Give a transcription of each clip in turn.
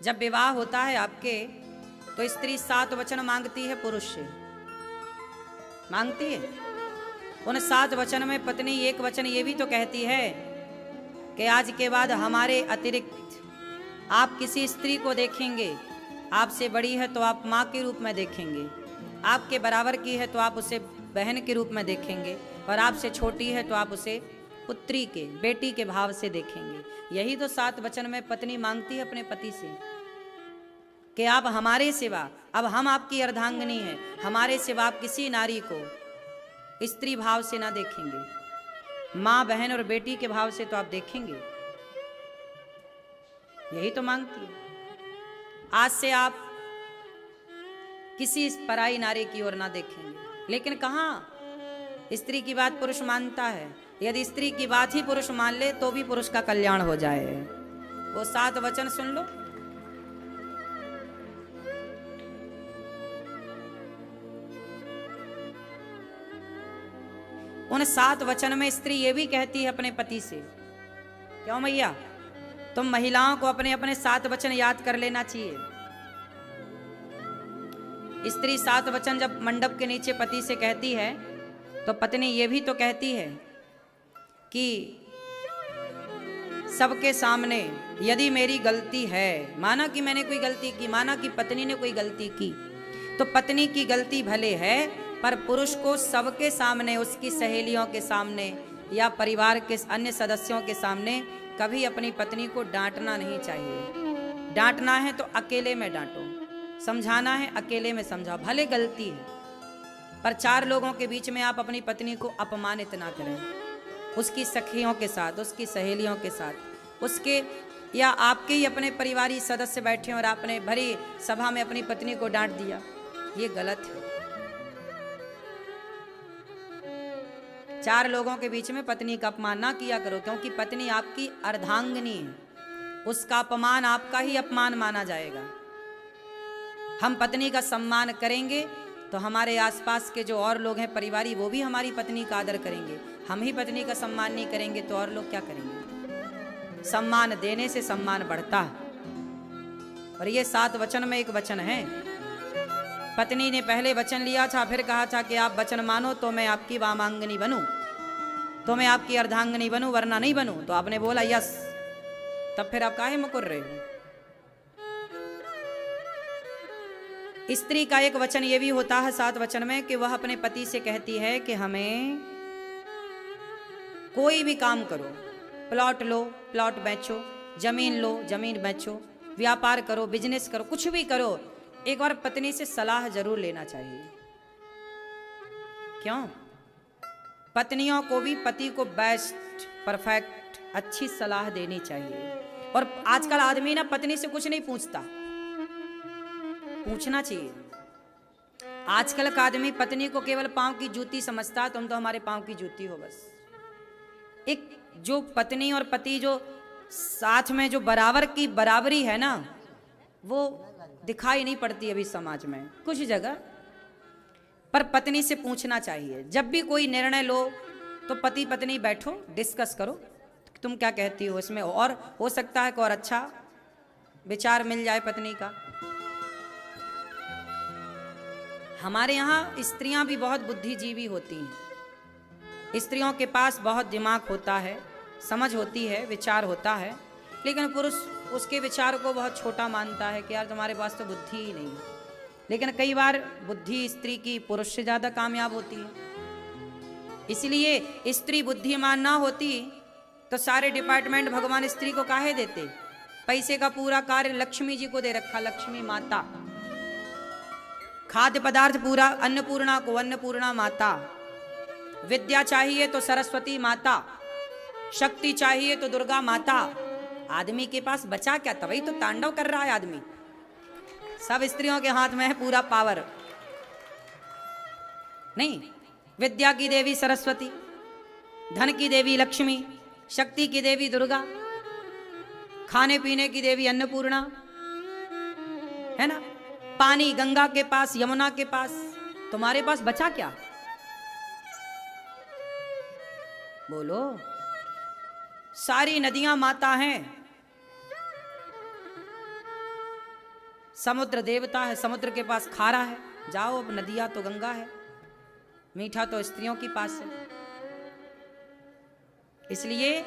जब विवाह होता है आपके तो स्त्री 7 वचन मांगती है पुरुष से, मांगती है। उन 7 वचन में पत्नी एक वचन ये भी तो कहती है कि आज के बाद हमारे अतिरिक्त आप किसी स्त्री को देखेंगे, आपसे बड़ी है तो आप माँ के रूप में देखेंगे, आपके बराबर की है तो आप उसे बहन के रूप में देखेंगे, और आपसे छोटी है तो आप उसे पुत्री के, बेटी के भाव से देखेंगे। यही तो 7 वचन में पत्नी मांगती है अपने पति से कि आप हमारे सिवा, अब हम आपकी अर्धांगिनी हैं, हमारे सिवा आप किसी नारी को स्त्री भाव से ना देखेंगे, माँ बहन और बेटी के भाव से तो आप देखेंगे। यही तो मांगती है। आज से आप किसी पराई नारी की ओर ना देखेंगे। लेकिन कहाँ स्त्री की बात पुरुष मानता है? यदि स्त्री की बात ही पुरुष मान ले तो भी पुरुष का कल्याण हो जाए। वो 7 वचन सुन लो। उन 7 वचन में स्त्री ये भी कहती है अपने पति से, क्यों मैया, तुम महिलाओं को अपने अपने 7 वचन याद कर लेना चाहिए। स्त्री 7 वचन जब मंडप के नीचे पति से कहती है तो पत्नी ये भी तो कहती है कि सबके सामने यदि मेरी गलती है, माना कि मैंने कोई गलती की, माना कि पत्नी ने कोई गलती की, तो पत्नी की गलती भले है पर पुरुष को सबके सामने, उसकी सहेलियों के सामने या परिवार के अन्य सदस्यों के सामने कभी अपनी पत्नी को डांटना नहीं चाहिए। डांटना है तो अकेले में डांटो, समझाना है अकेले में समझाओ, भले गलती है पर 4 लोगों के बीच में आप अपनी पत्नी को अपमानित ना करें। उसकी सखियों के साथ, उसकी सहेलियों के साथ, उसके या आपके ही अपने परिवारी सदस्य बैठे और आपने भरी सभा में अपनी पत्नी को डांट दिया, ये गलत है। 4 लोगों के बीच में पत्नी का अपमान ना किया करो, क्योंकि पत्नी आपकी अर्धांगिनी है, उसका अपमान आपका ही अपमान माना जाएगा। हम पत्नी का सम्मान करेंगे तो हमारे आसपास के जो और लोग हैं परिवारी, वो भी हमारी पत्नी का आदर करेंगे। हम ही पत्नी का सम्मान नहीं करेंगे तो और लोग क्या करेंगे? सम्मान देने से सम्मान बढ़ता है। और ये 7 वचन में एक वचन है। पत्नी ने पहले वचन लिया था, फिर कहा था कि आप वचन मानो तो मैं आपकी वामांगनी बनूं, तो मैं आपकी अर्धांगिनी बनूं, वरना नहीं बनूं। तो आपने बोला यस, तब फिर आप काहे मुकुर रहे हो? स्त्री का एक वचन ये भी होता है 7 वचन में कि वह अपने पति से कहती है कि हमें कोई भी काम करो, प्लॉट लो, प्लॉट बेचो, जमीन लो, जमीन बेचो, व्यापार करो, बिजनेस करो, कुछ भी करो, एक बार पत्नी से सलाह जरूर लेना चाहिए। क्यों? पत्नियों को भी पति को बेस्ट, परफेक्ट, अच्छी सलाह देनी चाहिए। और आजकल आदमी ना पत्नी से कुछ नहीं पूछता, पूछना चाहिए। आजकल का आदमी पत्नी को केवल पांव की जूती समझता, तुम तो हमारे पांव की जूती हो बस। एक जो पत्नी और पति जो साथ में जो बराबर की बराबरी है ना, वो दिखाई नहीं पड़ती अभी समाज में कुछ जगह। पर पत्नी से पूछना चाहिए। जब भी कोई निर्णय लो तो पति पत्नी बैठो, डिस्कस करो, तुम क्या कहती हो इसमें, और हो सकता है कि और अच्छा विचार मिल जाए पत्नी का। हमारे यहाँ स्त्रियां भी बहुत बुद्धिजीवी होती हैं, स्त्रियों के पास बहुत दिमाग होता है, समझ होती है, विचार होता है, लेकिन पुरुष उसके विचार को बहुत छोटा मानता है कि यार तुम्हारे पास तो बुद्धि ही नहीं है। लेकिन कई बार बुद्धि स्त्री की पुरुष से ज़्यादा कामयाब होती है। इसलिए स्त्री बुद्धिमान ना होती तो सारे डिपार्टमेंट भगवान स्त्री को काहे देते? पैसे का पूरा कार्य लक्ष्मी जी को दे रखा, लक्ष्मी माता। खाद्य पदार्थ पूरा अन्नपूर्णा को, अन्नपूर्णा माता। विद्या चाहिए तो सरस्वती माता, शक्ति चाहिए तो दुर्गा माता। आदमी के पास बचा क्या? तभी तो तांडव कर रहा है आदमी। सब स्त्रियों के हाथ में है पूरा पावर। नहीं, विद्या की देवी सरस्वती, धन की देवी लक्ष्मी, शक्ति की देवी दुर्गा, खाने पीने की देवी अन्नपूर्णा, है ना? पानी गंगा के पास, यमुना के पास, तुम्हारे पास बचा क्या? बोलो। सारी नदियां माता हैं, समुद्र देवता है, समुद्र के पास खारा है, जाओ, अब नदियां तो गंगा है, मीठा तो स्त्रियों के पास है। इसलिए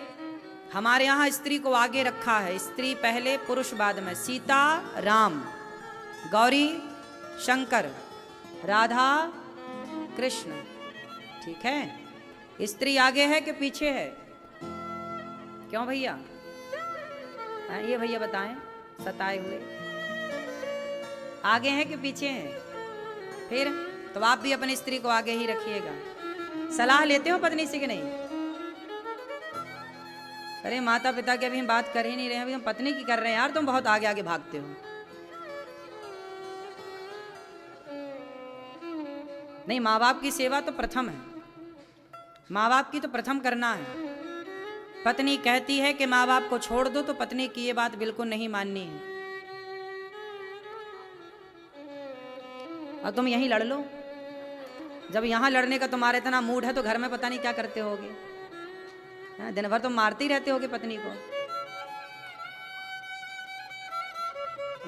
हमारे यहाँ स्त्री को आगे रखा है, स्त्री पहले पुरुष बाद में। सीता राम, गौरी शंकर, राधा कृष्ण, ठीक है। स्त्री आगे है कि पीछे है? क्यों भैया? ये भैया बताएं, सताए हुए, आगे हैं कि पीछे हैं? फिर तो आप भी अपनी स्त्री को आगे ही रखिएगा। सलाह लेते हो पत्नी से कि नहीं? अरे माता पिता की अभी हम बात कर ही नहीं रहे हैं, अभी हम पत्नी की कर रहे हैं। यार तुम बहुत आगे आगे भागते हो। नहीं, माँ बाप की सेवा तो प्रथम है, माँ बाप की तो प्रथम करना है। पत्नी कहती है कि माँ बाप को छोड़ दो, तो पत्नी की ये बात बिल्कुल नहीं माननी है। और तुम यहीं लड़ लो। जब यहां लड़ने का तुम्हारा इतना मूड है तो घर में पता नहीं क्या करते होगे। दिन भर तुम मारते ही रहते होगे पत्नी को।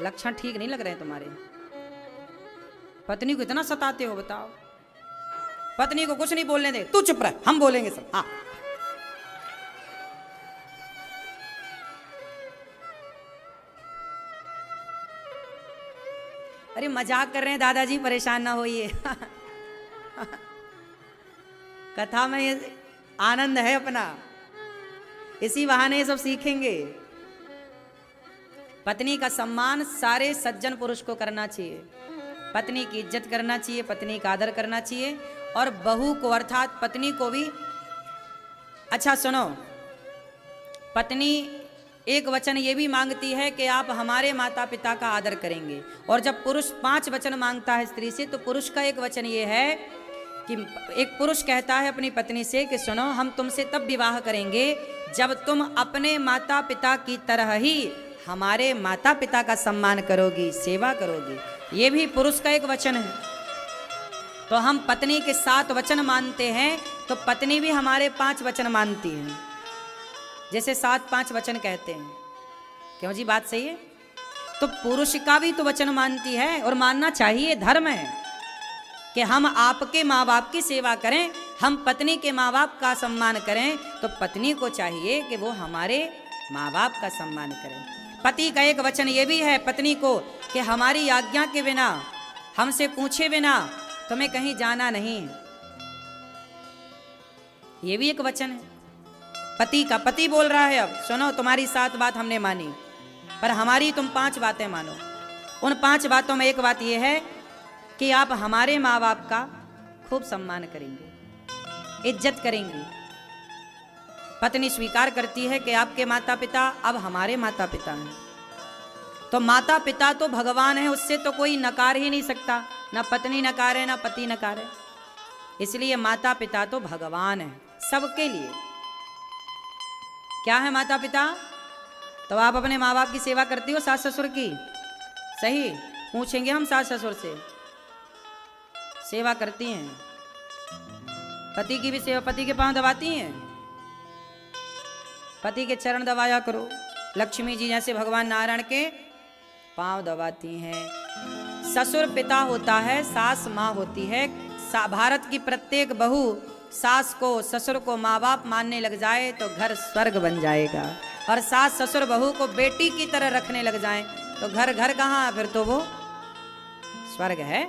लक्षण ठीक नहीं लग रहे हैं तुम्हारे। पत्नी को इतना सताते हो, बताओ। पत्नी को कुछ नहीं बोलने दे, तू चुप रह, हम बोलेंगे सब। हाँ, अरे मजाक कर रहे हैं दादाजी, परेशान ना होइए। कथा में ये आनंद है अपना, इसी बहाने ये सब सीखेंगे। पत्नी का सम्मान सारे सज्जन पुरुष को करना चाहिए, पत्नी की इज्जत करना चाहिए, पत्नी का आदर करना चाहिए। और बहू को अर्थात पत्नी को भी। अच्छा सुनो, पत्नी एक वचन ये भी मांगती है कि आप हमारे माता पिता का आदर करेंगे। और जब पुरुष 5 वचन मांगता है स्त्री से, तो पुरुष का एक वचन ये है कि एक पुरुष कहता है अपनी पत्नी से कि सुनो, हम तुमसे तब विवाह करेंगे जब तुम अपने माता पिता की तरह ही हमारे माता पिता का सम्मान करोगी, सेवा करोगी। ये भी पुरुष का एक वचन है। तो हम पत्नी के 7 वचन मानते हैं, तो पत्नी भी हमारे 5 वचन मानती है। जैसे 7-5 वचन कहते हैं। क्यों जी, बात सही है? तो पुरुष का भी तो वचन मानती है, और मानना चाहिए, धर्म है कि हम आपके माँ बाप की सेवा करें, हम पत्नी के माँ बाप का सम्मान करें। तो पत्नी को चाहिए कि वो हमारे माँ बाप का सम्मान करें। पति का एक वचन ये भी है पत्नी को कि हमारी आज्ञा के बिना, हमसे पूछे बिना तुम्हें कहीं जाना नहीं। ये भी एक वचन है पति का। पति बोल रहा है, अब सुनो, तुम्हारी 7 बात हमने मानी, पर हमारी तुम 5 बातें मानो। उन 5 बातों में एक बात यह है कि आप हमारे माँ बाप का खूब सम्मान करेंगे, इज्जत करेंगे। पत्नी स्वीकार करती है कि आपके माता पिता अब हमारे माता पिता हैं। तो माता पिता तो भगवान है, उससे तो कोई नकार ही नहीं सकता, ना पत्नी नकारे ना पति नकारे। इसलिए माता पिता तो भगवान है सबके लिए। क्या है माता पिता? तो आप अपने माँ बाप की सेवा करती हो, सास ससुर की? सही पूछेंगे हम सास ससुर से, सेवा करती हैं? पति की भी सेवा, पति के पांव दबाती हैं? पति के चरण दबाया करो। लक्ष्मी जी जैसे भगवान नारायण के पांव दबाती हैं। ससुर पिता होता है, सास माँ होती है। भारत की प्रत्येक बहू सास को ससुर को माँ बाप मानने लग जाए तो घर स्वर्ग बन जाएगा। और सास ससुर बहू को बेटी की तरह रखने लग जाए तो घर घर कहाँ, फिर तो वो स्वर्ग है।